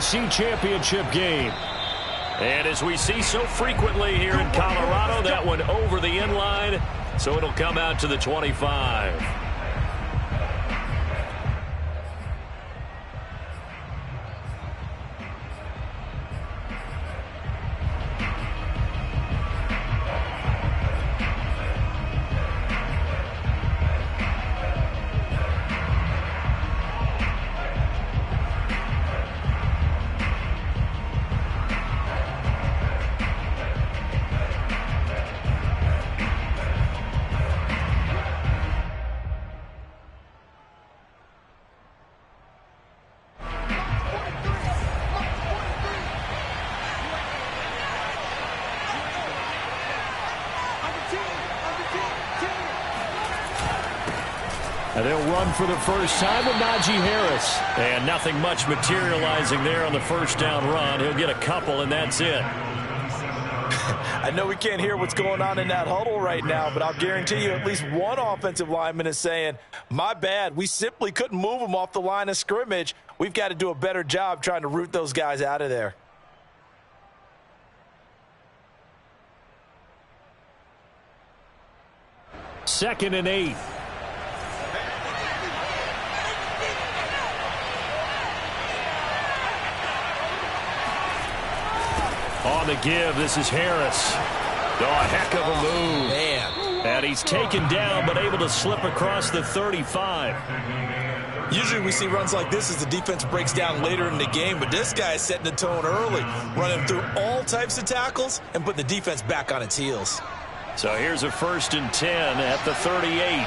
AFC Championship game. And as we see so frequently here in Colorado, that one over the end line, so it'll come out to the 25. And they'll run for the first time with Najee Harris. And nothing much materializing there on the first down run. He'll get a couple, and that's it. I know we can't hear what's going on in that huddle right now, but I'll guarantee you at least one offensive lineman is saying, my bad, we simply couldn't move them off the line of scrimmage. We've got to do a better job trying to root those guys out of there. Second and 8. On the give, this is Harris. Oh, a heck of a move. Man. And he's taken down, but able to slip across the 35. Usually we see runs like this as the defense breaks down later in the game, but this guy is setting the tone early, running through all types of tackles and putting the defense back on its heels. So here's a 1st and 10 at the 38.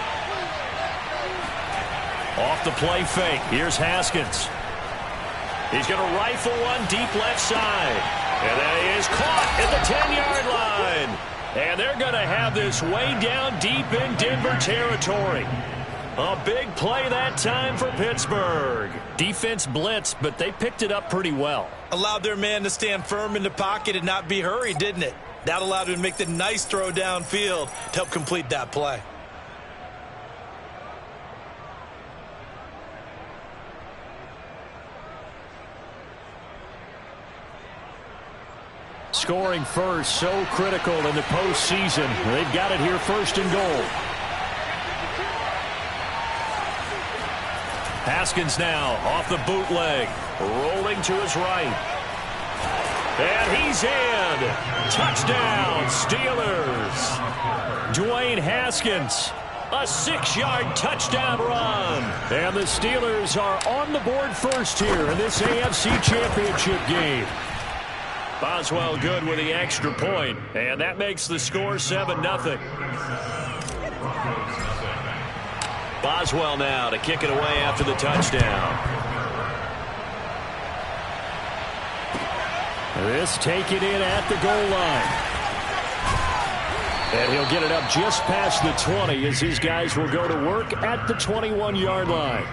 Off the play fake. Here's Haskins. He's going to rifle one deep left side. And that is caught at the 10-yard line. And they're going to have this way down deep in Denver territory. A big play that time for Pittsburgh. Defense blitzed, but they picked it up pretty well. Allowed their man to stand firm in the pocket and not be hurried, didn't it? That allowed him to make the nice throw downfield to help complete that play. Scoring first, so critical in the postseason. They've got it here, 1st and goal. Haskins now off the bootleg, rolling to his right. And he's in. Touchdown, Steelers. Dwayne Haskins, a 6-yard touchdown run. And the Steelers are on the board first here in this AFC Championship game. Boswell good with the extra point, and that makes the score 7-0. Boswell now to kick it away after the touchdown. This taken in at the goal line. And he'll get it up just past the 20 as his guys will go to work at the 21-yard line.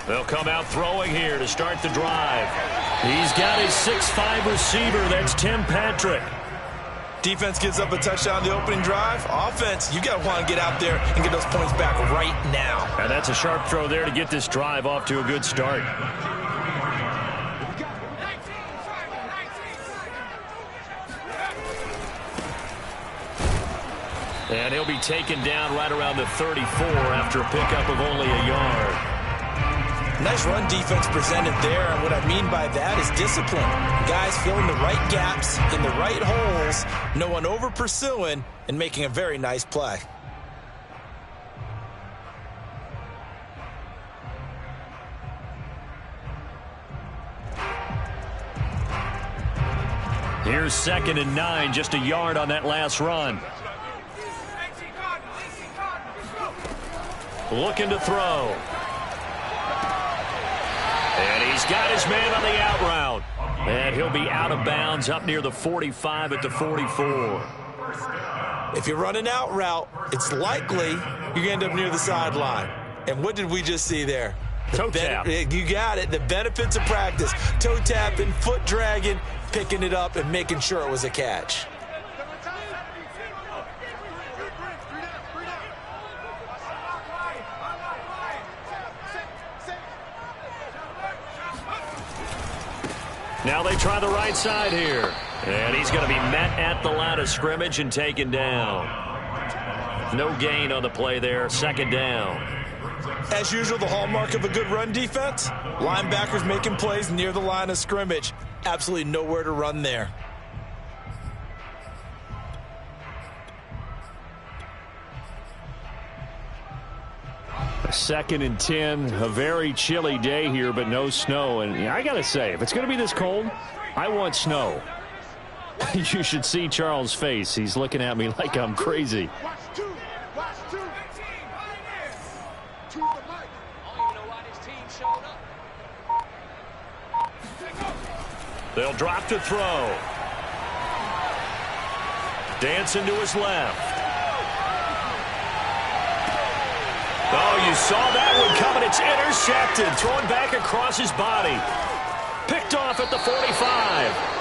They'll come out throwing here to start the drive. He's got his 6'5" receiver. That's Tim Patrick. Defense gives up a touchdown the opening drive. Offense, you got to want to get out there and get those points back right now. And that's a sharp throw there to get this drive off to a good start. And he'll be taken down right around the 34 after a pickup of only a yard. Nice run defense presented there, and what I mean by that is discipline. Guys filling the right gaps in the right holes, no one over pursuing, and making a very nice play. Here's 2nd and 9, just a yard on that last run. Looking to throw. And he's got his man on the out route. And he'll be out of bounds up near the 45 at the 44. If you run an out route, it's likely you're going to end up near the sideline. And what did we just see there? Toe tap. You got it. The benefits of practice. Toe tapping, foot dragging, picking it up, and making sure it was a catch. Now they try the right side here. And he's going to be met at the line of scrimmage and taken down. No gain on the play there. Second down. As usual, the hallmark of a good run defense, linebackers making plays near the line of scrimmage. Absolutely nowhere to run there. A 2nd and 10, a very chilly day here, but no snow. And I got to say, if it's going to be this cold, I want snow. You should see Charles' face. He's looking at me like I'm crazy. They'll drop to throw. Dancing to his left. Oh, you saw that one coming. It's intercepted. Thrown back across his body. Picked off at the 45.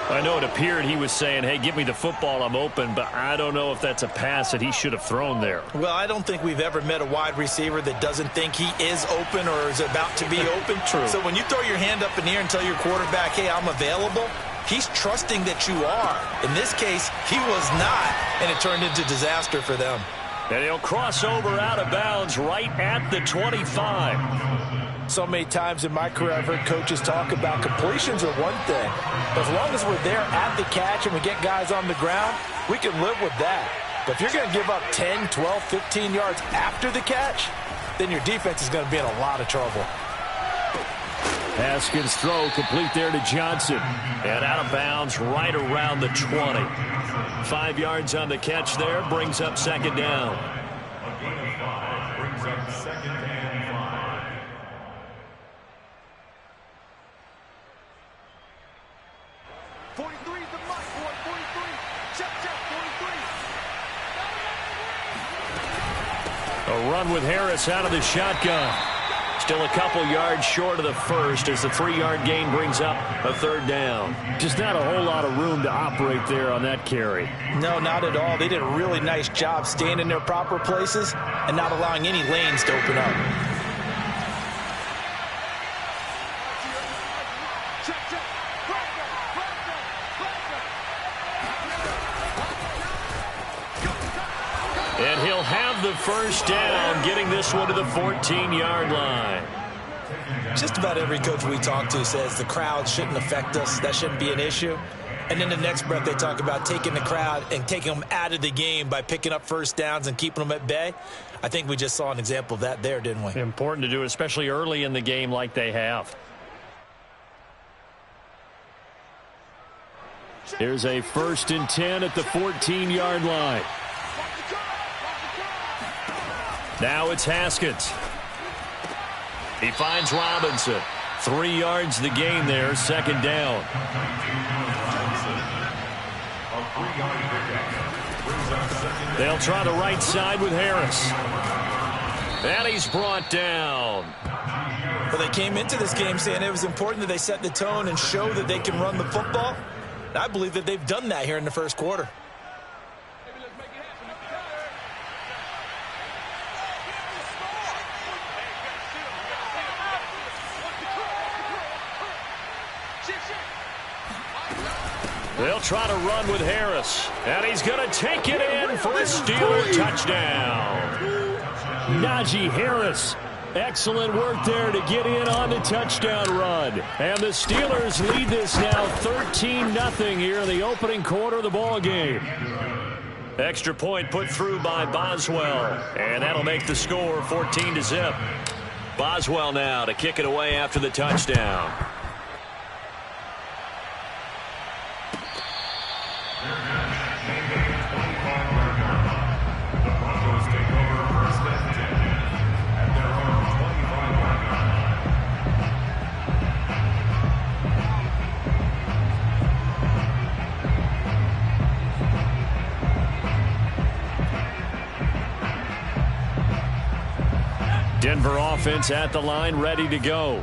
I know it appeared he was saying, hey, give me the football, I'm open, but I don't know if that's a pass that he should have thrown there. Well, I don't think we've ever met a wide receiver that doesn't think he is open or is about to be open. True. So when you throw your hand up in the air and tell your quarterback, hey, I'm available, he's trusting that you are. In this case, he was not, and it turned into disaster for them. And he'll cross over out of bounds right at the 25. So many times in my career, I've heard coaches talk about completions are one thing. But as long as we're there at the catch and we get guys on the ground, we can live with that. But if you're going to give up 10, 12, 15 yards after the catch, then your defense is going to be in a lot of trouble. Haskins' throw complete there to Johnson. And out of bounds right around the 20. 5 yards on the catch there, brings up second down. A run with Harris out of the shotgun. Still a couple yards short of the first as the 3-yard gain brings up a third down. Just not a whole lot of room to operate there on that carry. No, not at all. They did a really nice job staying in their proper places and not allowing any lanes to open up. And he'll have the first down, getting this one to the 14-yard line. Just about every coach we talk to says the crowd shouldn't affect us. That shouldn't be an issue. And then the next breath they talk about taking the crowd and taking them out of the game by picking up first downs and keeping them at bay. I think we just saw an example of that there, didn't we? Important to do, especially early in the game like they have. Here's a 1st and 10 at the 14-yard line. Now it's Haskins. He finds Robinson. 3 yards the gain there, second down. They'll try the right side with Harris. And he's brought down. Well, they came into this game saying it was important that they set the tone and show that they can run the football. And I believe that they've done that here in the first quarter. They'll try to run with Harris. And he's going to take it in for a Steeler touchdown. Najee Harris. Excellent work there to get in on the touchdown run. And the Steelers lead this now 13-0 here in the opening quarter of the ball game. Extra point put through by Boswell. And that'll make the score 14-0. Boswell now to kick it away after the touchdown. Denver offense at the line, ready to go.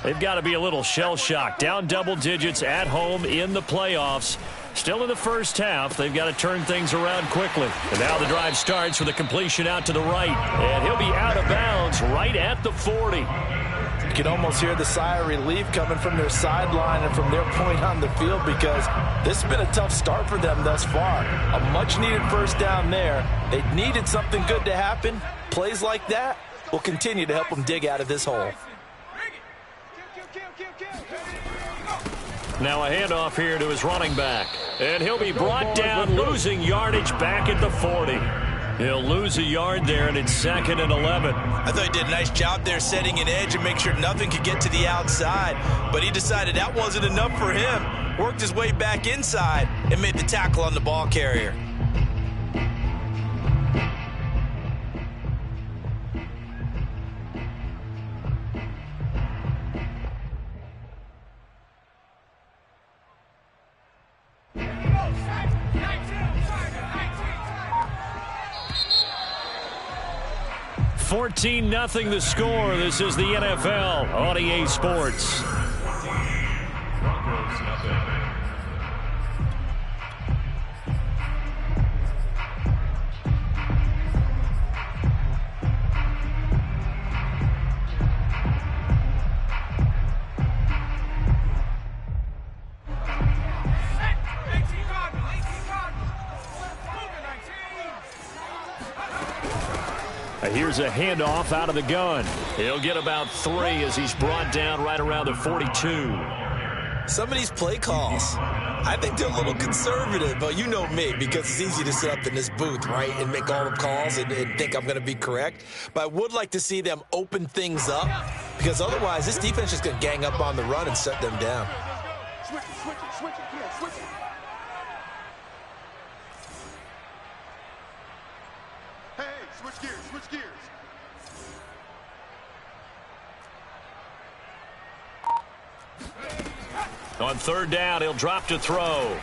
They've got to be a little shell-shocked. Down double digits at home in the playoffs. Still in the first half. They've got to turn things around quickly. And now the drive starts with a completion out to the right. And he'll be out of bounds right at the 40. You can almost hear the sigh of relief coming from their sideline and from their point on the field, because this has been a tough start for them thus far. A much-needed first down there. They needed something good to happen. Plays like that will continue to help them dig out of this hole. Now a handoff here to his running back. And he'll be brought down, losing yardage back at the 40. He'll lose a yard there, and it's 2nd and 11. I thought he did a nice job there setting an edge and make sure nothing could get to the outside. But he decided that wasn't enough for him. Worked his way back inside and made the tackle on the ball carrier. (14-0) the score. This is the NFL on EA Sports. Here's a handoff out of the gun. He'll get about 3 as he's brought down right around the 42. Some of these play calls, I think they're a little conservative, but you know me, because it's easy to sit up in this booth, right, and make all the calls and think I'm going to be correct. But I would like to see them open things up, because otherwise this defense is going to gang up on the run and shut them down. Switch it. Hey, switch gears. On 3rd down, he'll drop to throw.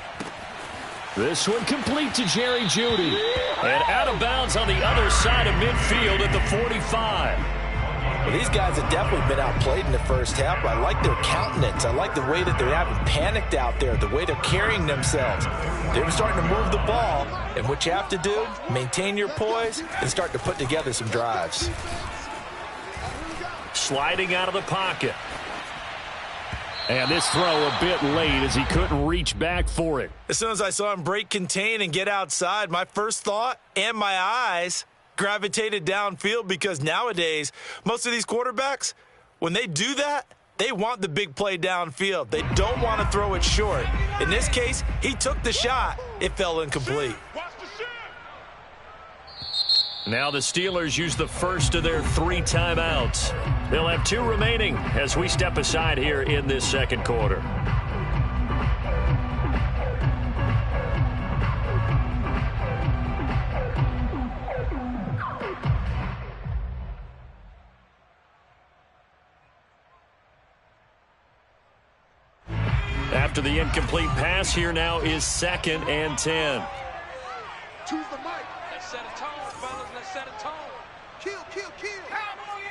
This one complete to Jerry Jeudy. And out of bounds on the other side of midfield at the 45. Well, these guys have definitely been outplayed in the first half. I like their countenance. I like the way that they haven't panicked out there, the way they're carrying themselves. They're starting to move the ball, and what you have to do, maintain your poise and start to put together some drives. Sliding out of the pocket. And this throw a bit late as he couldn't reach back for it. As soon as I saw him break contain and get outside, my first thought and my eyes gravitated downfield, because nowadays, most of these quarterbacks, when they do that, they want the big play downfield. They don't want to throw it short. In this case, he took the shot. It fell incomplete. Now the Steelers use the first of their 3 timeouts. They'll have 2 remaining as we step aside here in this second quarter. After the incomplete pass, here now is 2nd and 10. Choose the mic. Let's set a tone, fellas. Let's set a tone. Kill. Cowboy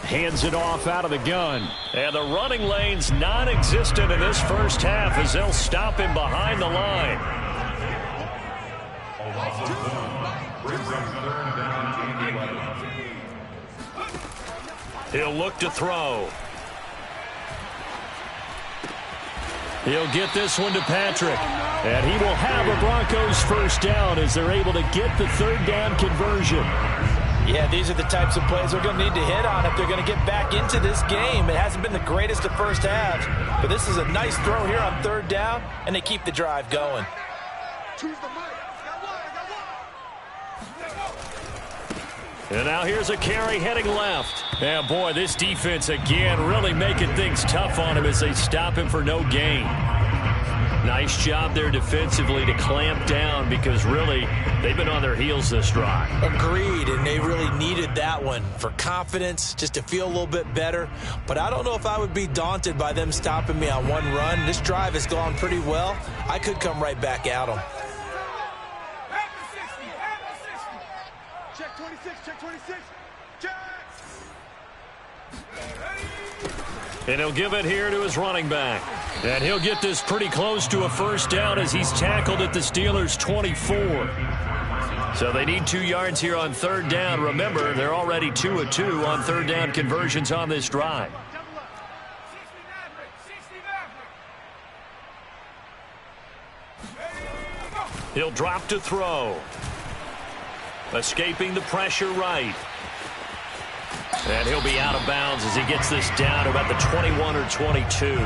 80. Hands it off out of the gun. And the running lane's non-existent in this first half as they'll stop him behind the line. He'll look to throw. He'll get this one to Patrick. And he will have a Broncos first down as they're able to get the 3rd down conversion. Yeah, these are the types of plays they're going to need to hit on if they're going to get back into this game. It hasn't been the greatest of first halves, but this is a nice throw here on 3rd down, and they keep the drive going. Choose the mic. And now here's a carry heading left. And boy, this defense again really making things tough on him as they stop him for no gain. Nice job there defensively to clamp down, because really they've been on their heels this drive. Agreed, and they really needed that one for confidence, just to feel a little bit better. But I don't know if I would be daunted by them stopping me on one run. This drive has gone pretty well. I could come right back at them. Check 26, check 26. Check. And he'll give it here to his running back. And he'll get this pretty close to a first down as he's tackled at the Steelers' 24. So they need 2 yards here on third down. Remember, they're already 2 of 2 on third down conversions on this drive. He'll drop to throw. Escaping the pressure right. And he'll be out of bounds as he gets this down to about the 21 or 22.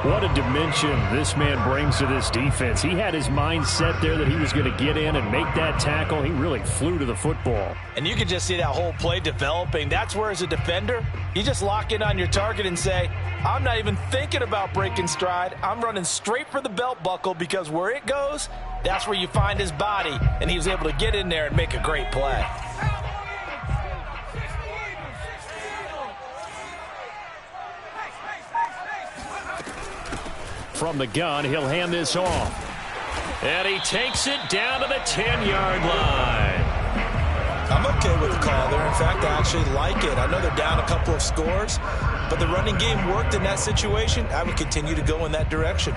What a dimension this man brings to this defense. He had his mind set there that he was going to get in and make that tackle. He really flew to the football. And you can just see that whole play developing. That's where, as a defender, you just lock in on your target and say, I'm not even thinking about breaking stride. I'm running straight for the belt buckle, because where it goes, that's where you find his body. And he was able to get in there and make a great play. From the gun, he'll hand this off. And he takes it down to the 10-yard line. I'm okay with the call there. In fact, I actually like it. I know they're down a couple of scores, but the running game worked in that situation. I would continue to go in that direction.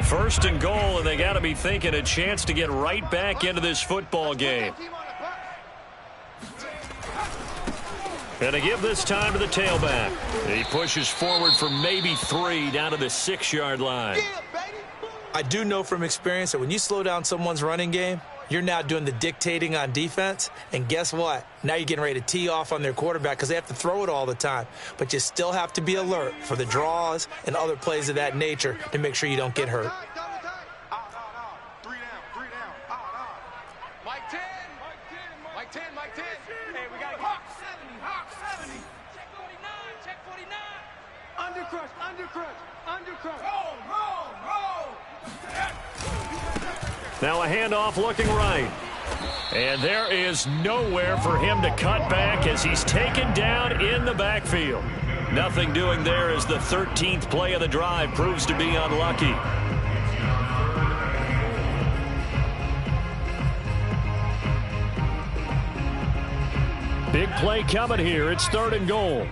First and goal, and they got to be thinking a chance to get right back into this football game. And to give this time to the tailback. He pushes forward for maybe 3 down to the 6-yard line. I do know from experience that when you slow down someone's running game, you're now doing the dictating on defense. And guess what? Now you're getting ready to tee off on their quarterback because they have to throw it all the time. But you still have to be alert for the draws and other plays of that nature to make sure you don't get hurt. Mike 10. Mike 10. Mike 10. Hey, we got to Hawk 70. Hawk 70. Check 49. Check 49. Undercrush. Roll. Now a handoff looking right. And there is nowhere for him to cut back as he's taken down in the backfield. Nothing doing there as the 13th play of the drive proves to be unlucky. Big play coming here. It's third and goal.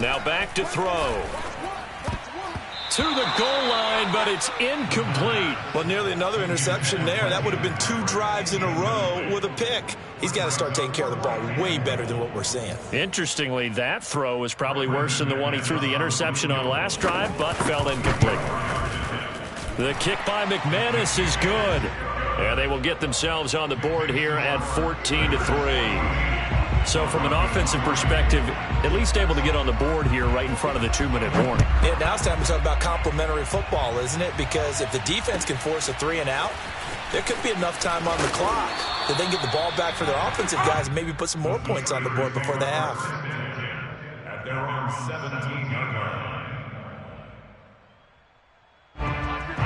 Now back to throw. To the goal line, but it's incomplete. Well, nearly another interception there. That would have been 2 drives in a row with a pick. He's got to start taking care of the ball way better than what we're seeing. Interestingly, that throw was probably worse than the one he threw the interception on last drive, but fell incomplete. The kick by McManus is good. And they will get themselves on the board here at 14-3. So from an offensive perspective, at least able to get on the board here right in front of the 2-minute warning. Yeah, now it's time to talk about complementary football, isn't it? Because if the defense can force a 3-and-out, there could be enough time on the clock that they can get the ball back for their offensive guys and maybe put some more points on the board before the half. At their own 17-yard line.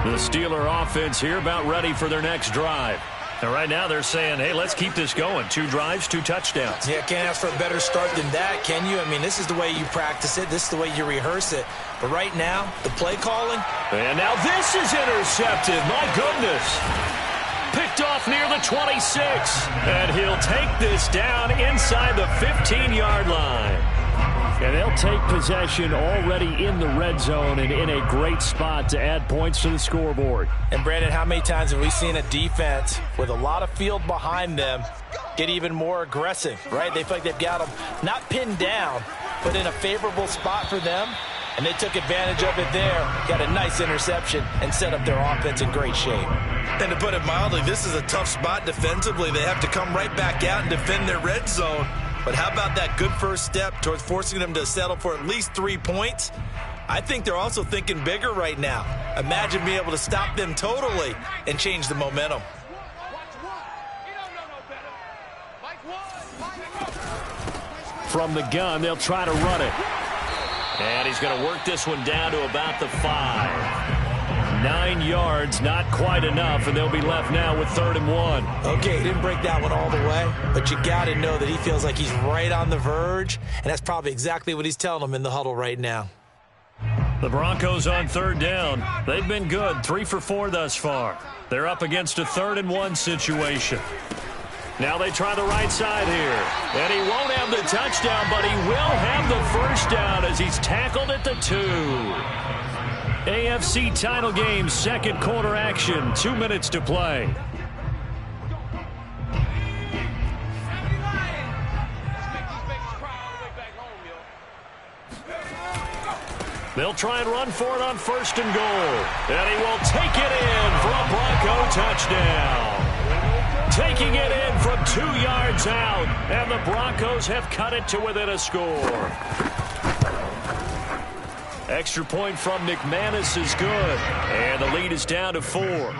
The Steeler offense here about ready for their next drive. And right now they're saying, hey, let's keep this going. 2 drives, 2 touchdowns. Yeah, can't ask for a better start than that, can you? I mean, this is the way you practice it. This is the way you rehearse it. But right now, the play calling. And now this is intercepted. My goodness. Picked off near the 26. And he'll take this down inside the 15-yard line. And they'll take possession already in the red zone and in a great spot to add points to the scoreboard. And, Brandon, how many times have we seen a defense with a lot of field behind them get even more aggressive, right? They feel like they've got them not pinned down, but in a favorable spot for them. And they took advantage of it there, got a nice interception, and set up their offense in great shape. And to put it mildly, this is a tough spot defensively. They have to come right back out and defend their red zone. But how about that good first step towards forcing them to settle for at least 3 points? I think they're also thinking bigger right now. Imagine being able to stop them totally and change the momentum. From the gun, they'll try to run it. And he's going to work this one down to about the 5. 9 yards, not quite enough, and they'll be left now with 3rd and 1. Okay, he didn't break that one all the way, but you got to know that he feels like he's right on the verge, and that's probably exactly what he's telling them in the huddle right now. The Broncos on 3rd down. They've been good, 3 for 4 thus far. They're up against a 3rd and 1 situation. Now they try the right side here. And he won't have the touchdown, but he will have the first down as he's tackled at the 2. AFC title game, 2nd quarter action, 2 minutes to play. They'll try and run for it on 1st and goal. And he will take it in for a Bronco touchdown. Taking it in from 2 yards out. And the Broncos have cut it to within a score. Extra point from McManus is good. And the lead is down to 4.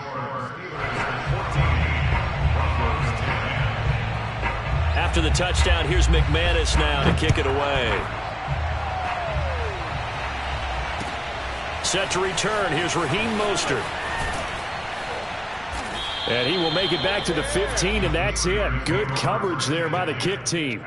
After the touchdown, here's McManus now to kick it away. Set to return. Here's Raheem Mostert. And he will make it back to the 15, and that's it. Good coverage there by the kick team.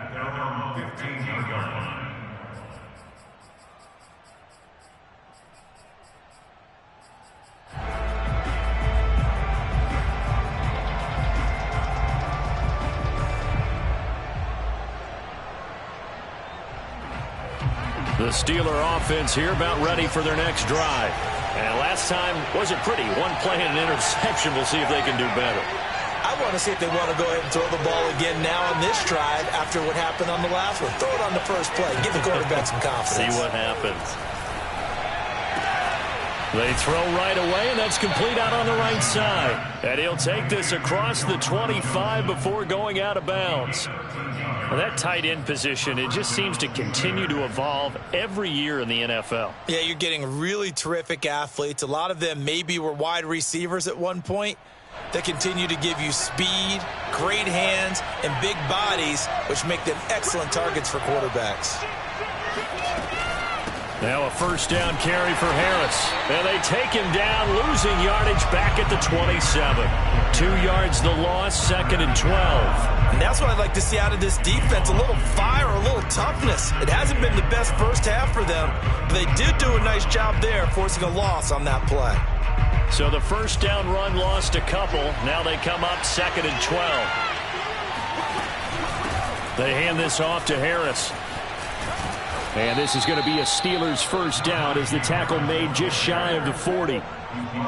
The Steeler offense here about ready for their next drive. And last time wasn't pretty. One play and an interception. We'll see if they can do better. I want to see if they want to go ahead and throw the ball again now on this drive after what happened on the last one. Throw it on the first play. Give the quarterback some confidence. See what happens. They throw right away, and that's complete out on the right side. And he'll take this across the 25 before going out of bounds. Well, that tight end position, it just seems to continue to evolve every year in the NFL. Yeah, you're getting really terrific athletes. A lot of them maybe were wide receivers at one point that continue to give you speed, great hands, and big bodies, which make them excellent targets for quarterbacks. Now a first down carry for Harris. And they take him down, losing yardage back at the 27. 2 yards the loss, 2nd and 12. And that's what I'd like to see out of this defense, a little fire, a little toughness. It hasn't been the best first half for them, but they did do a nice job there, forcing a loss on that play. So the first down run lost a couple. Now they come up 2nd and 12. They hand this off to Harris. And this is going to be a Steelers first down as the tackle made just shy of the 40.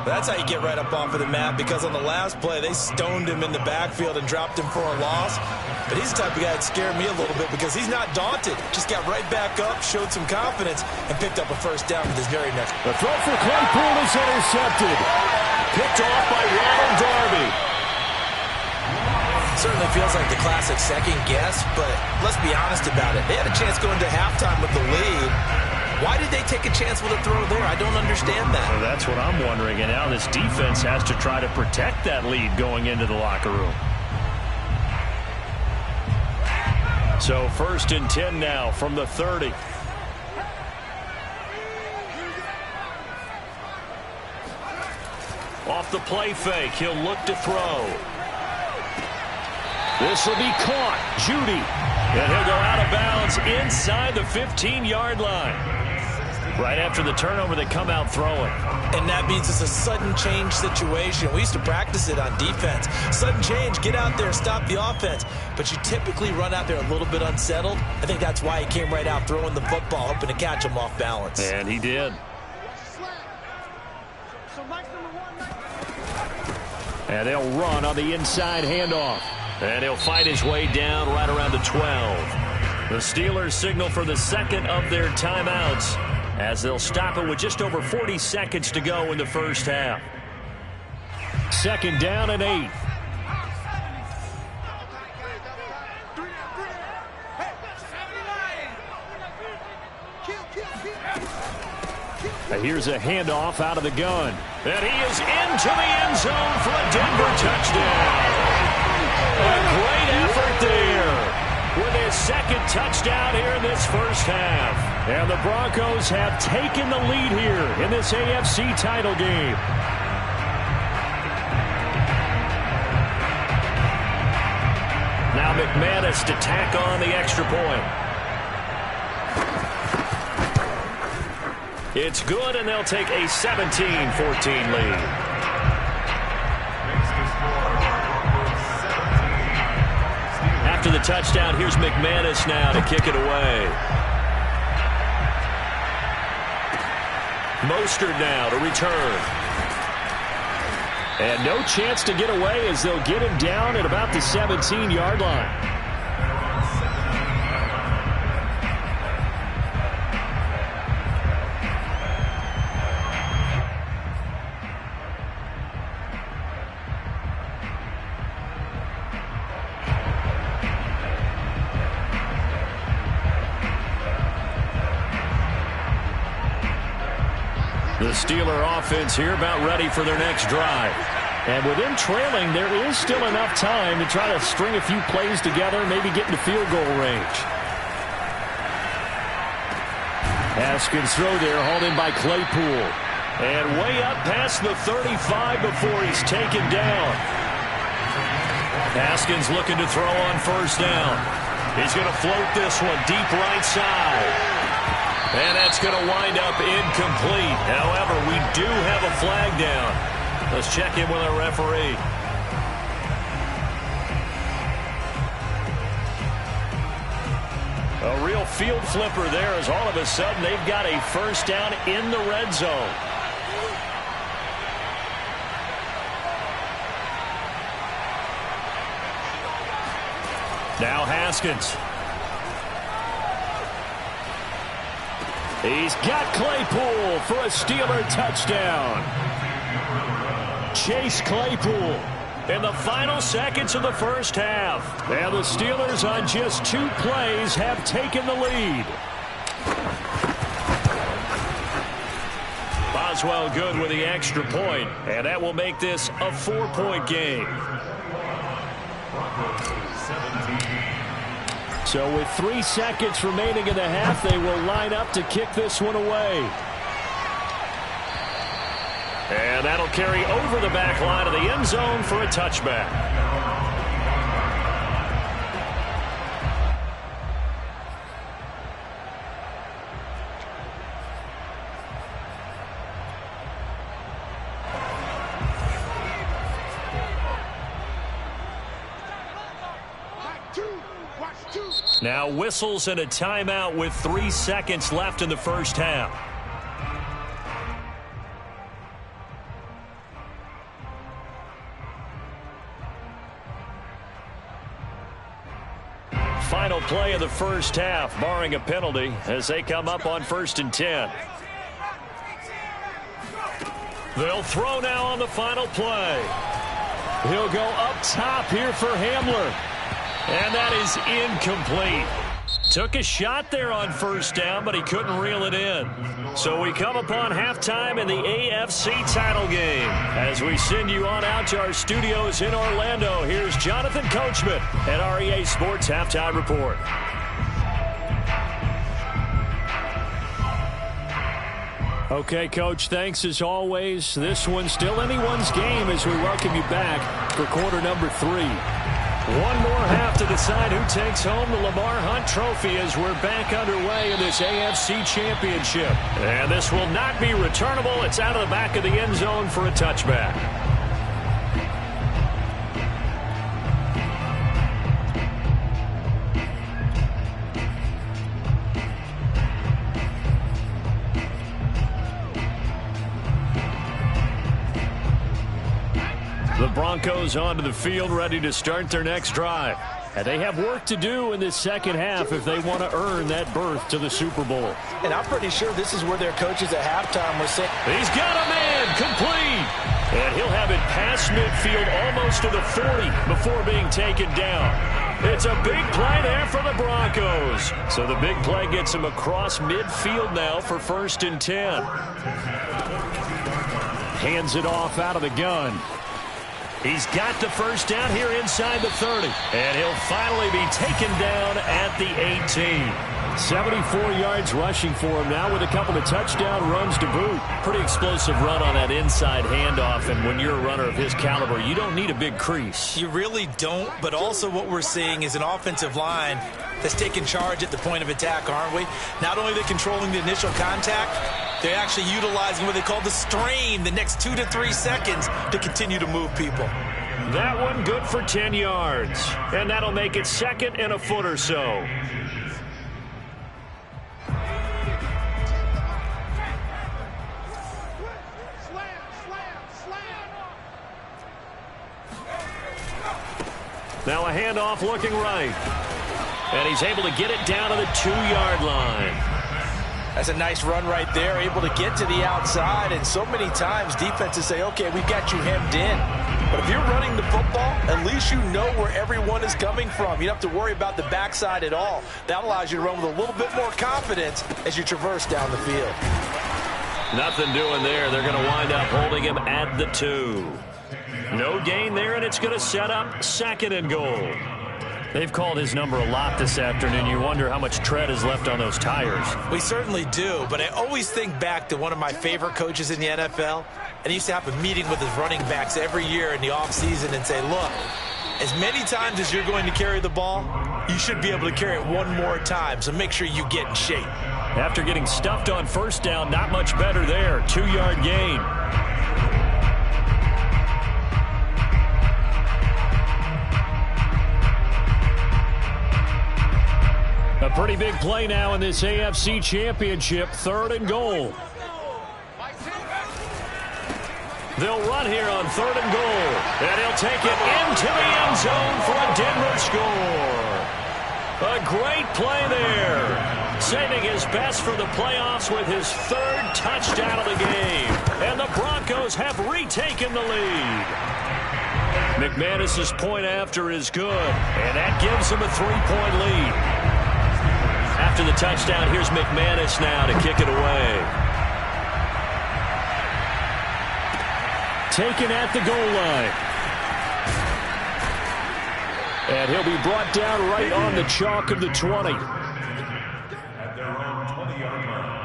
That's how you get right up off of the map, because on the last play, they stoned him in the backfield and dropped him for a loss. But he's the type of guy that scared me a little bit because he's not daunted. Just got right back up, showed some confidence, and picked up a first down with his very next. The throw for Claypool is intercepted. Picked off by Ronald Darby. Certainly feels like the classic second guess, but let's be honest about it. They had a chance going to halftime with the lead. Why did they take a chance with a throw there? I don't understand that. Well, that's what I'm wondering. And now this defense has to try to protect that lead going into the locker room. So 1st and 10 now from the 30. Off the play fake, he'll look to throw. This will be caught. Judy. And he'll go out of bounds inside the 15-yard line. Right after the turnover, they come out throwing. And that means it's a sudden change situation. We used to practice it on defense. Sudden change, get out there, stop the offense. But you typically run out there a little bit unsettled. I think that's why he came right out throwing the football, hoping to catch him off balance. And he did. And they'll run on the inside handoff. And he'll fight his way down right around the 12. The Steelers signal for the second of their timeouts as they'll stop it with just over 40 seconds to go in the first half. 2nd down and 8. And here's a handoff out of the gun. And he is into the end zone for a Denver touchdown. A great effort there with his 2nd touchdown here in this first half. And the Broncos have taken the lead here in this AFC title game. McManus to tack on the extra point. It's good, and they'll take a 17-14 lead. After the touchdown, here's McManus now to kick it away. Mostert now to return. And no chance to get away as they'll get him down at about the 17-yard line. The Steeler offense here about ready for their next drive. And with them trailing, there is still enough time to try to string a few plays together, maybe get into field goal range. Haskins throw there, hauled in by Claypool. And way up past the 35 before he's taken down. Haskins looking to throw on first down. He's going to float this one deep right side. And that's going to wind up incomplete. However, we do have a flag down. Let's check in with our referee. A real field flipper there as all of a sudden they've got a first down in the red zone. Now Haskins. He's got Claypool for a Steeler touchdown. Chase Claypool In the final seconds of the first half. And the Steelers on just 2 plays have taken the lead. Boswell good with the extra point, and that will make this a 4-point game. So with 3 seconds remaining in the half, they will line up to kick this one away. And that'll carry over the back line of the end zone for a touchback. Now whistles and a timeout with 3 seconds left in the first half. Final play of the first half, barring a penalty, as they come up on 1st and 10. They'll throw now on the final play. He'll go up top here for Hamler. And that is incomplete. Took a shot there on 1st down, but he couldn't reel it in. So we come upon halftime in the AFC title game. As we send you on out to our studios in Orlando, here's Jonathan Coachman at REA Sports Halftime Report. Okay, Coach, thanks as always. This one's still anyone's game as we welcome you back for quarter number 3. One more half to decide who takes home the Lamar Hunt Trophy as we're back underway in this AFC Championship. And this will not be returnable. It's out of the back of the end zone for a touchback. The Broncos onto the field, ready to start their next drive. And they have work to do in this second half if they want to earn that berth to the Super Bowl. And I'm pretty sure this is where their coaches at halftime were saying, he's got a man, complete. And he'll have it past midfield almost to the 40 before being taken down. It's a big play there for the Broncos. So the big play gets him across midfield now for 1st and 10. Hands it off out of the gun. He's got the first down here inside the 30. And he'll finally be taken down at the 18. 74 yards rushing for him now with a couple of touchdown runs to boot. Pretty explosive run on that inside handoff, and when you're a runner of his caliber, you don't need a big crease. You really don't, but also what we're seeing is an offensive line that's taking charge at the point of attack, aren't we? Not only are they controlling the initial contact, they're actually utilizing what they call the strain the next 2 to 3 seconds to continue to move people. That one good for 10 yards, and that'll make it second and a foot or so. Now a handoff looking right. And he's able to get it down to the 2-yard line. That's a nice run right there, able to get to the outside. And so many times defenses say, okay, we've got you hemmed in. But if you're running the football, at least you know where everyone is coming from. You don't have to worry about the backside at all. That allows you to run with a little bit more confidence as you traverse down the field. Nothing doing there. They're going to wind up holding him at the 2. No gain there, and it's going to set up second and goal. They've called his number a lot this afternoon. You wonder how much tread is left on those tires. We certainly do, but I always think back to one of my favorite coaches in the NFL, and he used to have a meeting with his running backs every year in the offseason and say, look, as many times as you're going to carry the ball, you should be able to carry it one more time, so make sure you get in shape. After getting stuffed on first down, not much better there. 2-yard gain. A pretty big play now in this AFC Championship. 3rd and goal. They'll run here on 3rd and goal. And he'll take it into the end zone for a Denver score. A great play there. Saving his best for the playoffs with his 3rd touchdown of the game. And the Broncos have retaken the lead. McManus's point after is good. And that gives him a 3-point lead. After the touchdown, here's McManus now to kick it away. Taken at the goal line. And he'll be brought down right on the chalk of the 20. At their own 20-yard line.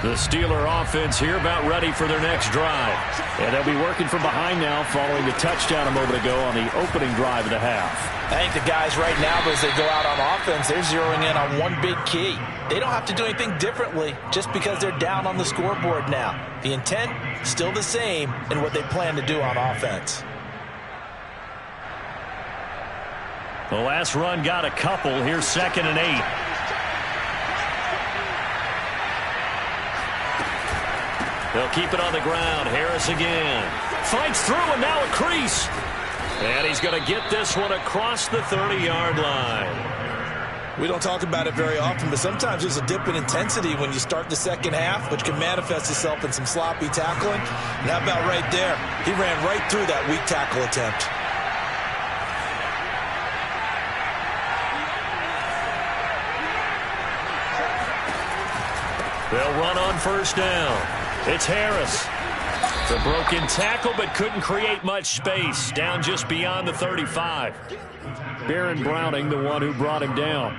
The Steeler offense here about ready for their next drive. And they'll be working from behind now following the touchdown a moment ago on the opening drive of the half. I think the guys right now, as they go out on offense, they're zeroing in on one big key. They don't have to do anything differently just because they're down on the scoreboard now. The intent, still the same in what they plan to do on offense. The last run got a couple. Here's 2nd and 8. They'll keep it on the ground. Harris again. Fights through, and now a crease. And he's going to get this one across the 30-yard line. We don't talk about it very often, but sometimes there's a dip in intensity when you start the second half, which can manifest itself in some sloppy tackling. And how about right there? He ran right through that weak tackle attempt. They'll run on first down. It's Harris. It's a broken tackle, but couldn't create much space. Down just beyond the 35. Baron Browning, the one who brought him down.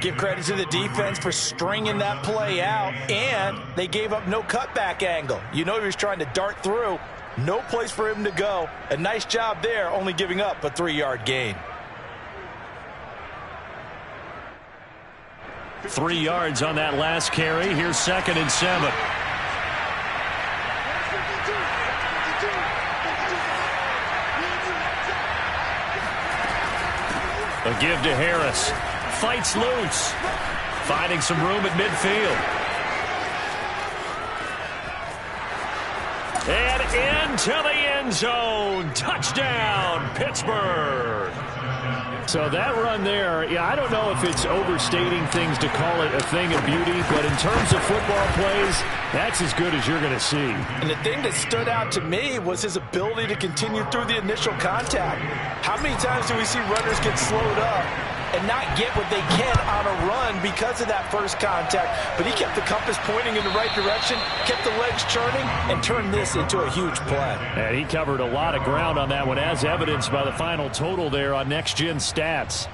Give credit to the defense for stringing that play out, and they gave up no cutback angle. You know he was trying to dart through. No place for him to go. A nice job there, only giving up a 3-yard gain. 3 yards on that last carry. Here's 2nd and 7. A give to Harris. Fights loose. Finding some room at midfield. And into the end zone. Touchdown, Pittsburgh. So that run there, yeah, I don't know if it's overstating things to call it a thing of beauty, but in terms of football plays, that's as good as you're going to see. And the thing that stood out to me was his ability to continue through the initial contact. How many times do we see runners get slowed up and not get what they can on a run because of that first contact. But he kept the compass pointing in the right direction, kept the legs churning, and turned this into a huge play. And he covered a lot of ground on that one, as evidenced by the final total there on Next Gen Stats.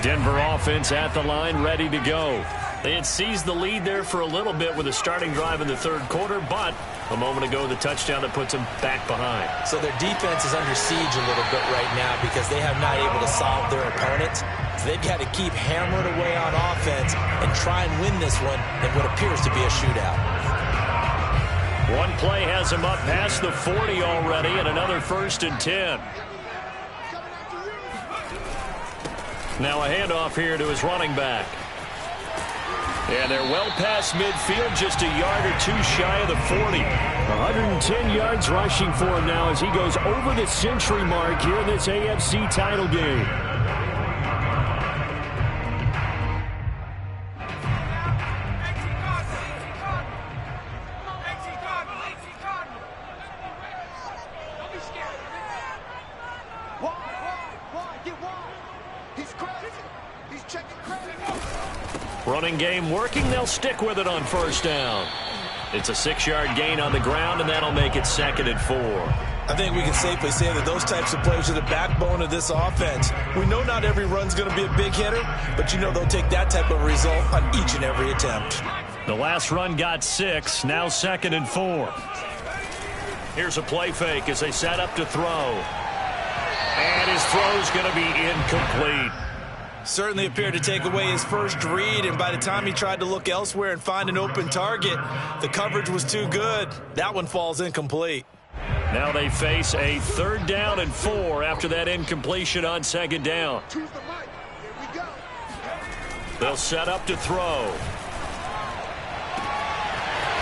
Denver offense at the line, ready to go. They had seized the lead there for a little bit with a starting drive in the third quarter, but a moment ago the touchdown that puts them back behind. So their defense is under siege a little bit right now because they have not able to solve their opponents. So they've got to keep hammering away on offense and try and win this one in what appears to be a shootout. One play has him up past the 40 already, and another 1st and 10. Now a handoff here to his running back. And they're well past midfield, just a yard or two shy of the 40. 110 yards rushing for him now as he goes over the century mark here in this AFC title game. Running game working. They'll stick with it on 1st down. It's a 6-yard gain on the ground, and that'll make it 2nd and 4. I think we can safely say that those types of plays are the backbone of this offense. We know not every run's going to be a big hitter, but you know they'll take that type of result on each and every attempt. The last run got 6, now 2nd and 4. Here's a play fake as they set up to throw. And his throw's going to be incomplete. Certainly appeared to take away his first read, and by the time he tried to look elsewhere and find an open target, the coverage was too good. That one falls incomplete. Now they face a 3rd down and 4 after that incompletion on 2nd down. They'll set up to throw.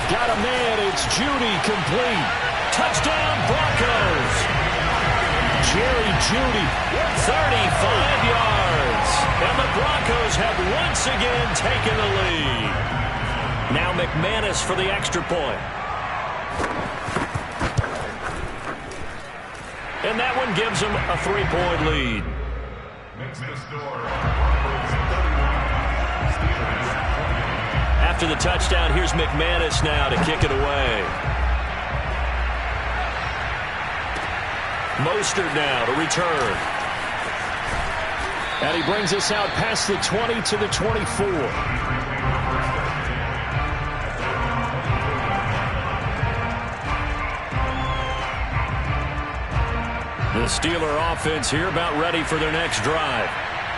Got a man, it's Jeudy, complete. Touchdown Broncos! Jerry Jeudy, 35 yards. And the Broncos have once again taken the lead. Now McManus for the extra point. And that one gives them a 3-point lead. Makes the score. After the touchdown, here's McManus now to kick it away. Mostert now to return. And he brings us out past the 20 to the 24. The Steeler offense here about ready for their next drive.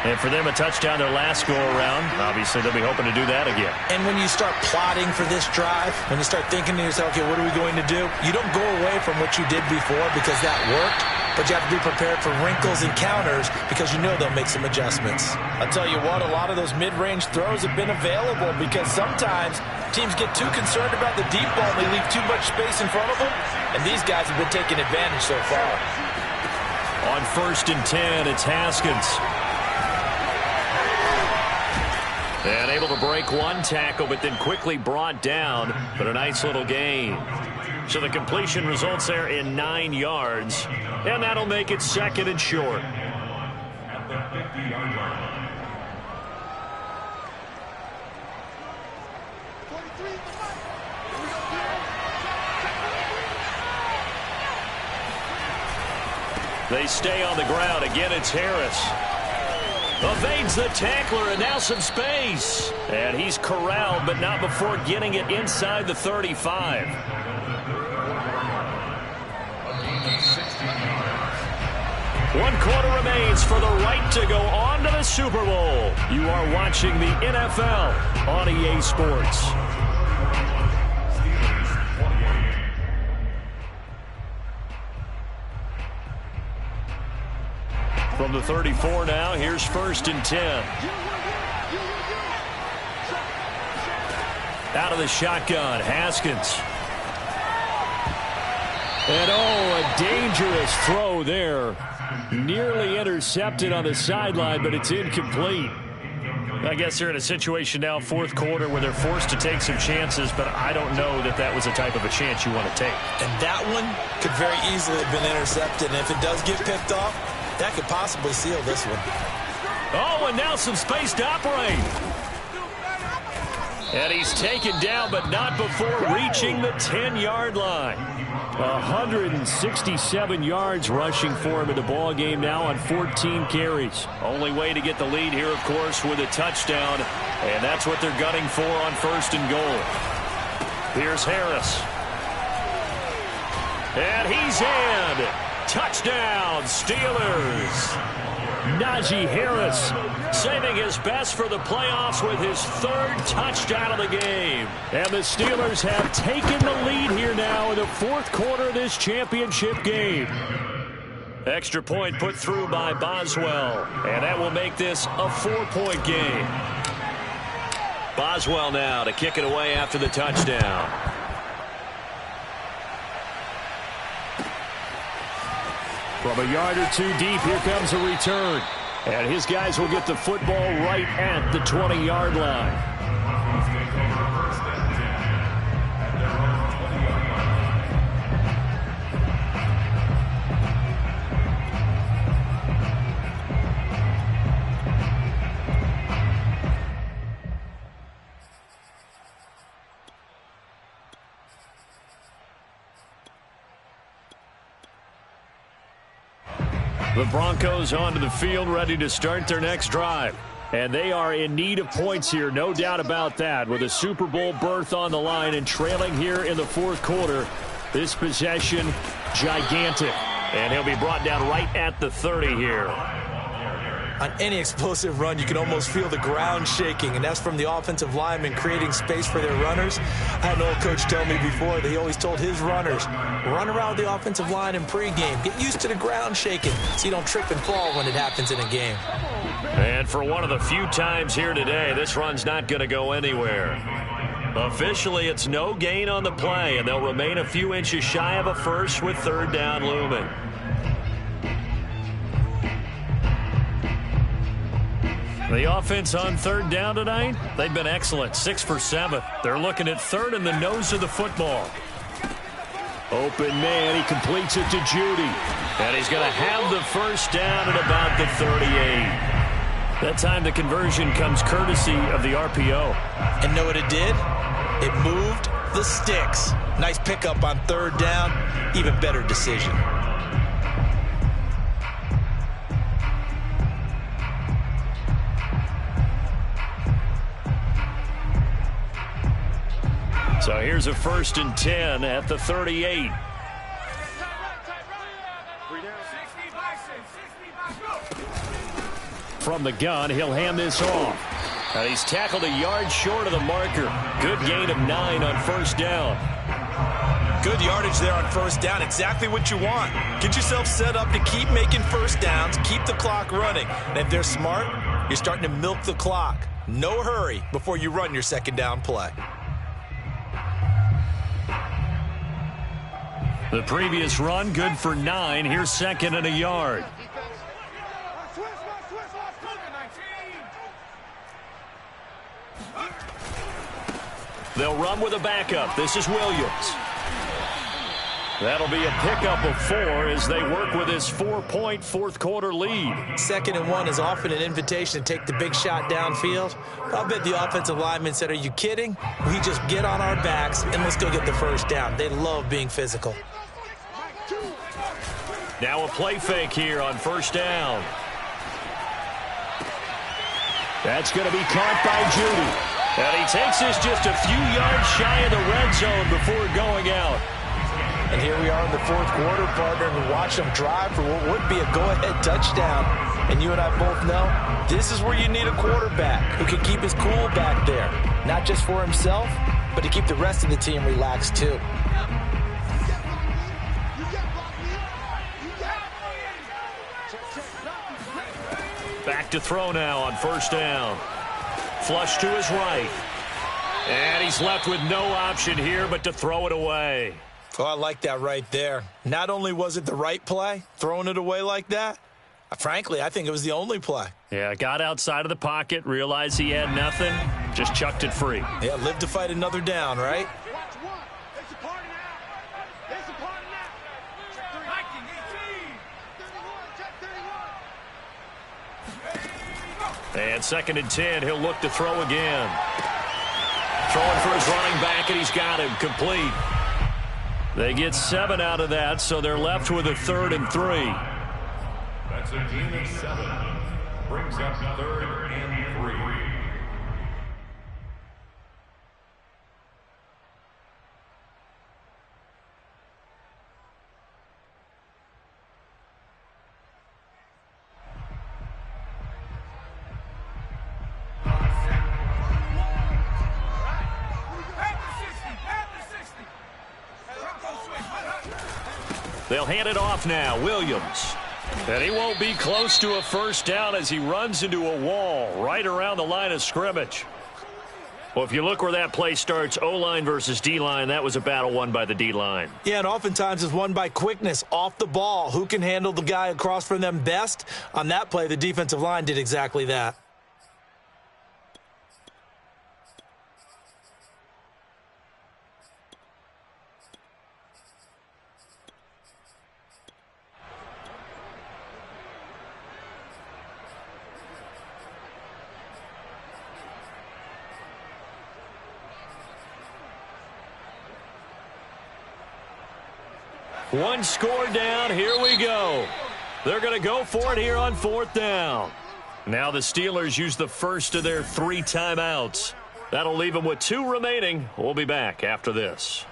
And for them, a touchdown their last go-around. Obviously, they'll be hoping to do that again. And when you start plotting for this drive, when you start thinking to yourself, okay, what are we going to do? You don't go away from what you did before because that worked, but you have to be prepared for wrinkles and counters because you know they'll make some adjustments. I'll tell you what, a lot of those mid-range throws have been available because sometimes teams get too concerned about the deep ball and they leave too much space in front of them, and these guys have been taking advantage so far. On 1st and 10, it's Haskins. And able to break one tackle, but then quickly brought down. But a nice little gain. So the completion results there in 9 yards. And that'll make it 2nd and short. At the 50-yard line. They stay on the ground. Again, it's Harris. Evades the tackler, and now some space. And he's corralled, but not before getting it inside the 35. One quarter remains for the right to go on to the Super Bowl. You are watching the NFL on EA Sports. From the 34 now, here's 1st and 10. Out of the shotgun, Haskins. And a dangerous throw there. Nearly intercepted on the sideline, but it's incomplete. I guess they're in a situation now, fourth quarter, where they're forced to take some chances, but I don't know that that was the type of a chance you want to take. And that one could very easily have been intercepted, and if it does get picked off, that could possibly seal this one. Oh, and now some space to operate. And he's taken down, but not before reaching the 10-yard line. 167 yards rushing for him in the ball game now on 14 carries. Only way to get the lead here, of course, with a touchdown, and that's what they're gunning for on 1st and goal. Here's Harris. And he's in. Touchdown, Steelers. Najee Harris saving his best for the playoffs with his 3rd touchdown of the game. And the Steelers have taken the lead here now in the 4th quarter of this championship game. Extra point put through by Boswell, and that will make this a 4-point game. Boswell now to kick it away after the touchdown. From a yard or two deep, here comes a return. And his guys will get the football right at the 20-yard line. The Broncos onto the field, ready to start their next drive. And they are in need of points here, no doubt about that. With a Super Bowl berth on the line and trailing here in the 4th quarter, this possession gigantic. And he'll be brought down right at the 30 here. On any explosive run, you can almost feel the ground shaking, and that's from the offensive linemen creating space for their runners. I had an old coach tell me before that he always told his runners, run around the offensive line in pregame. Get used to the ground shaking so you don't trip and fall when it happens in a game. And for one of the few times here today, this run's not going to go anywhere. Officially, it's no gain on the play, and they'll remain a few inches shy of a first with 3rd down looming. The offense on 3rd down tonight, they've been excellent, 6 for 7. They're looking at 3rd in the nose of the football. Open man, he completes it to Judy. And he's going to have the 1st down at about the 38. That time the conversion comes courtesy of the RPO. And know what it did? It moved the sticks. Nice pickup on 3rd down. Even better decision. So here's a 1st and 10 at the 38. From the gun, he'll hand this off. And he's tackled a yard short of the marker. Good gain of 9 on 1st down. Good yardage there on 1st down. Exactly what you want. Get yourself set up to keep making 1st downs, keep the clock running. And if they're smart, you're starting to milk the clock. No hurry before you run your 2nd down play. The previous run, good for 9. Here's 2nd and a yard. They'll run with a backup. This is Williams. That'll be a pickup of 4 as they work with this 4-point 4th quarter lead. 2nd and 1 is often an invitation to take the big shot downfield. I'll bet the offensive lineman said, are you kidding? We just get on our backs and let's go get the 1st down. They love being physical. Now a play fake here on 1st down. That's going to be caught by Judy. And he takes this just a few yards shy of the red zone before going out. And here we are in the 4th quarter, partner, and watch them drive for what would be a go-ahead touchdown. And you and I both know this is where you need a quarterback who can keep his cool back there. Not just for himself, but to keep the rest of the team relaxed too. Back to throw now on 1st down. Flush to his right. And he's left with no option here but to throw it away. Oh, I like that right there. Not only was it the right play, throwing it away like that, Frankly, I think it was the only play. Yeah, got outside of the pocket, realized he had nothing, just chucked it free. Yeah, live to fight another down, right? And 2nd and 10, he'll look to throw again. Throwing for his running back, and he's got him complete. They get 7 out of that, so they're left with a 3rd and 3. That's a gain of 7. Brings up 3rd and 3. They'll hand it off now. Williams. And he won't be close to a first down as he runs into a wall right around the line of scrimmage. Well, if you look where that play starts, O-line versus D-line, that was a battle won by the D-line. Yeah, and oftentimes it's won by quickness off the ball. Who can handle the guy across from them best? On that play, the defensive line did exactly that. One score down. Here we go. They're going to go for it here on 4th down. Now the Steelers use the first of their 3 timeouts. That'll leave them with 2 remaining. We'll be back after this.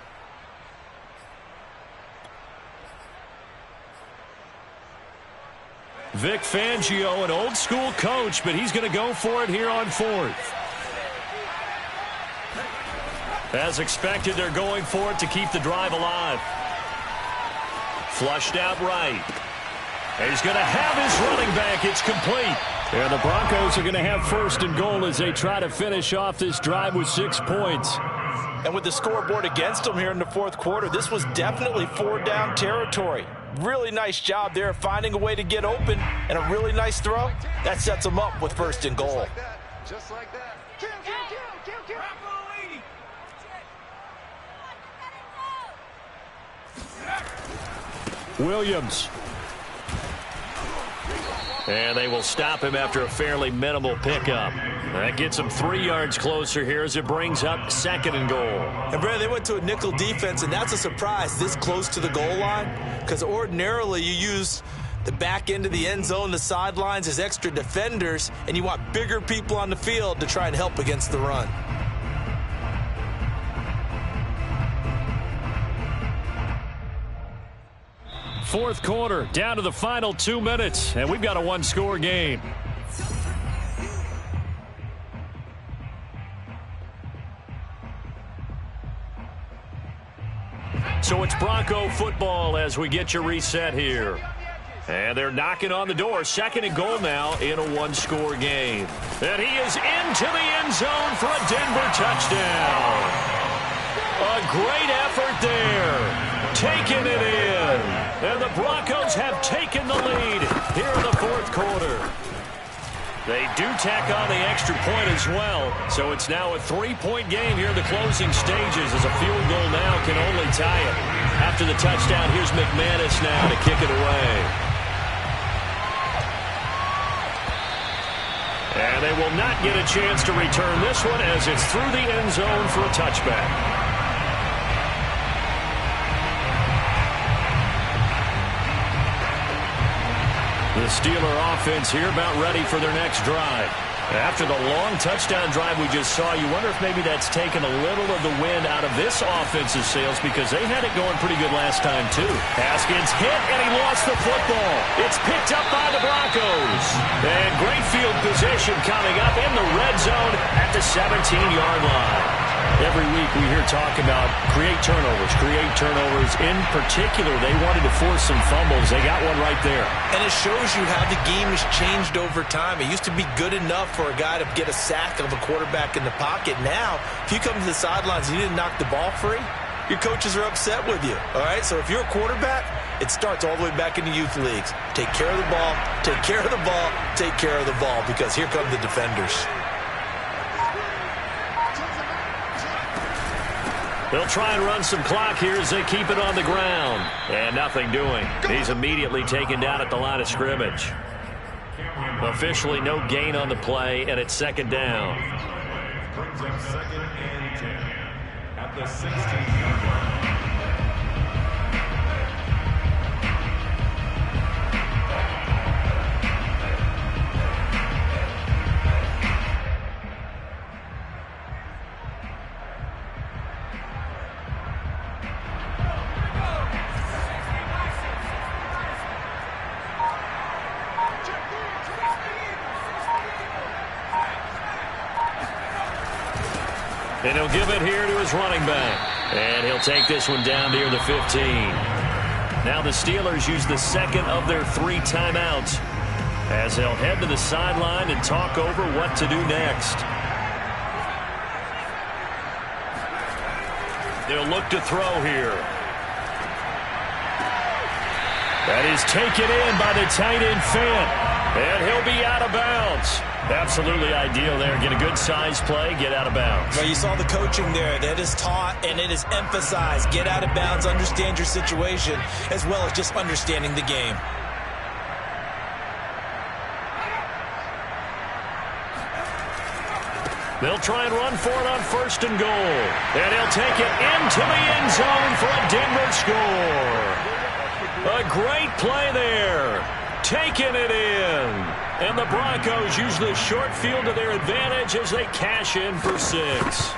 Vic Fangio, an old school coach, but he's going to go for it here on 4th. As expected, they're going for it to keep the drive alive. Flushed out right. And he's going to have his running back. It's complete. And the Broncos are going to have 1st and goal as they try to finish off this drive with 6 points. And with the scoreboard against them here in the 4th quarter, this was definitely 4-down territory. Really nice job there finding a way to get open, and a really nice throw. That sets them up with 1st and goal. Just like that. Kill, kill, kill, kill, kill. Williams. And they will stop him after a fairly minimal pickup. That gets him 3 yards closer here as it brings up 2nd and goal. And, Brad, they went to a nickel defense, and that's a surprise this close to the goal line, because ordinarily you use the back end of the end zone, the sidelines as extra defenders, and you want bigger people on the field to try and help against the run. Fourth quarter, down to the final 2 minutes, and we've got a 1-score game. So it's Bronco football as we get you reset here. And they're knocking on the door. 2nd and goal now in a 1-score game. And he is into the end zone for a Denver touchdown. A great effort there. Taking it in. And the Broncos have taken the lead here in the 4th quarter. They do tack on the extra point as well. So it's now a 3-point game here in the closing stages as a field goal now can only tie it. After the touchdown, here's McManus now to kick it away. And they will not get a chance to return this one as it's through the end zone for a touchback. The Steeler offense here about ready for their next drive. After the long touchdown drive we just saw, you wonder if maybe that's taken a little of the wind out of this offense's sails because they had it going pretty good last time too. Haskins hit and he lost the football. It's picked up by the Broncos. And great field position coming up in the red zone at the 17-yard line. Every week we hear talk about create turnovers. In particular, they wanted to force some fumbles. They got one right there. And it shows you how the game has changed over time. It used to be good enough for a guy to get a sack of a quarterback in the pocket. Now, if you come to the sidelines and you didn't knock the ball free, your coaches are upset with you. All right? So if you're a quarterback, it starts all the way back in the youth leagues. Take care of the ball, take care of the ball, take care of the ball, because here come the defenders. They'll try and run some clock here as they keep it on the ground. And nothing doing. He's immediately taken down at the line of scrimmage. Officially no gain on the play, and it's second down. Brings up 2nd and 10 at the 16-yard line. And he'll give it here to his running back. And he'll take this one down near the 15. Now the Steelers use the second of their 3 timeouts as they'll head to the sideline and talk over what to do next. They'll look to throw here. That is taken in by the tight end Fant. And he'll be out of bounds. Absolutely ideal there. Get a good size play, get out of bounds. Well, you saw the coaching there. That is taught and it is emphasized. Get out of bounds, understand your situation, as well as just understanding the game. They'll try and run for it on 1st and goal. And he'll take it into the end zone for a Denver score. A great play there. Taking it in. And the Broncos use the short field to their advantage as they cash in for 6.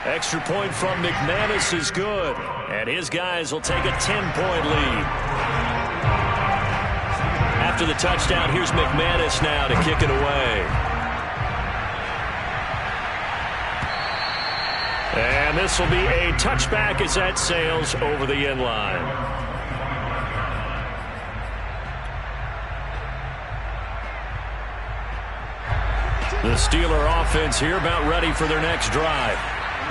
Extra point from McManus is good. And his guys will take a 10-point lead. After the touchdown, here's McManus now to kick it away. And this will be a touchback as that sails over the end line. The Steeler offense here about ready for their next drive.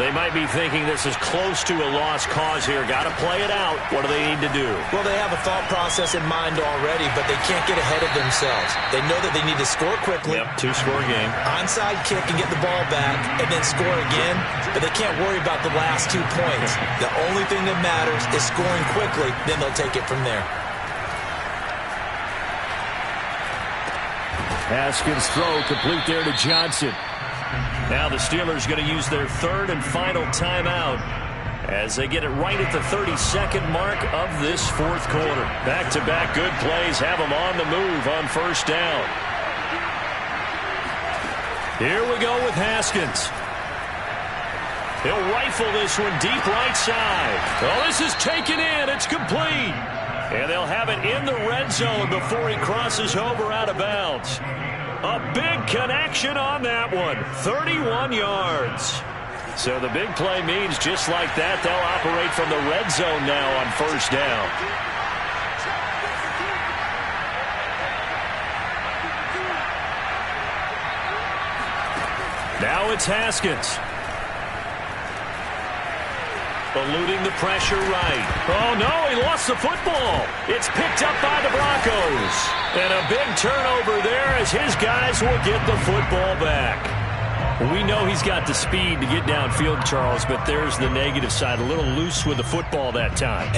They might be thinking this is close to a lost cause here. Got to play it out. What do they need to do? Well, they have a thought process in mind already, but they can't get ahead of themselves. They know that they need to score quickly. Yep, 2-score game. Onside kick and get the ball back and then score again, but they can't worry about the last 2 points. The only thing that matters is scoring quickly, then they'll take it from there. Haskins throw complete there to Johnson. Now the Steelers going to use their 3rd and final timeout as they get it right at the 32nd mark of this 4th quarter. Back-to-back good plays have them on the move on 1st down. Here we go with Haskins. He'll rifle this one deep right side. Oh, this is taken in. It's complete. And they'll have it in the red zone before he crosses over out of bounds. A big connection on that one. 31 yards. So the big play means just like that, they'll operate from the red zone now on 1st down. Now it's Haskins. Eluding the pressure right. Oh, no, he lost the football. It's picked up by the Broncos. And a big turnover there as his guys will get the football back. Well, we know he's got the speed to get downfield, Charles, but there's the negative side. A little loose with the football that time.